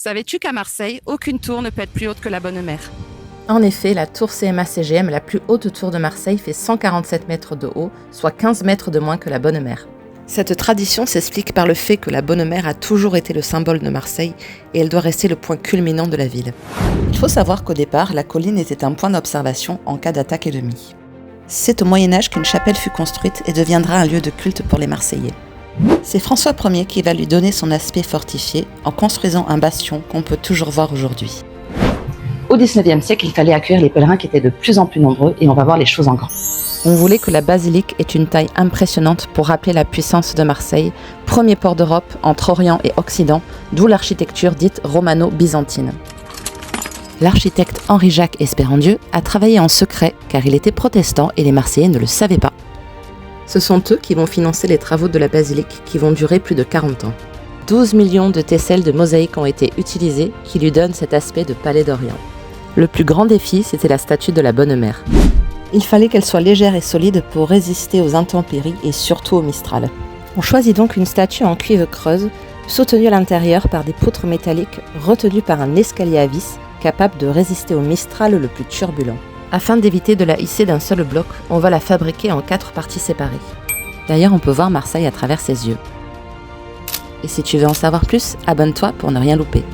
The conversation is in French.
Savais-tu qu'à Marseille, aucune tour ne peut être plus haute que la Bonne Mère? En effet, la tour CMA-CGM, la plus haute tour de Marseille, fait 147 mètres de haut, soit 15 mètres de moins que la Bonne Mère. Cette tradition s'explique par le fait que la Bonne Mère a toujours été le symbole de Marseille et elle doit rester le point culminant de la ville. Il faut savoir qu'au départ, la colline était un point d'observation en cas d'attaque ennemie. C'est au Moyen-Âge qu'une chapelle fut construite et deviendra un lieu de culte pour les Marseillais. C'est François Ier qui va lui donner son aspect fortifié en construisant un bastion qu'on peut toujours voir aujourd'hui. Au XIXe siècle, il fallait accueillir les pèlerins qui étaient de plus en plus nombreux et on va voir les choses en grand. On voulait que la basilique ait une taille impressionnante pour rappeler la puissance de Marseille, premier port d'Europe entre Orient et Occident, d'où l'architecture dite romano-byzantine. L'architecte Henri-Jacques Espérandieu a travaillé en secret car il était protestant et les Marseillais ne le savaient pas. Ce sont eux qui vont financer les travaux de la basilique qui vont durer plus de 40 ans. 12 millions de tesselles de mosaïque ont été utilisées qui lui donnent cet aspect de palais d'Orient. Le plus grand défi, c'était la statue de la Bonne Mère. Il fallait qu'elle soit légère et solide pour résister aux intempéries et surtout au Mistral. On choisit donc une statue en cuivre creuse, soutenue à l'intérieur par des poutres métalliques retenues par un escalier à vis capable de résister au Mistral le plus turbulent. Afin d'éviter de la hisser d'un seul bloc, on va la fabriquer en 4 parties séparées. D'ailleurs, on peut voir Marseille à travers ses yeux. Et si tu veux en savoir plus, abonne-toi pour ne rien louper.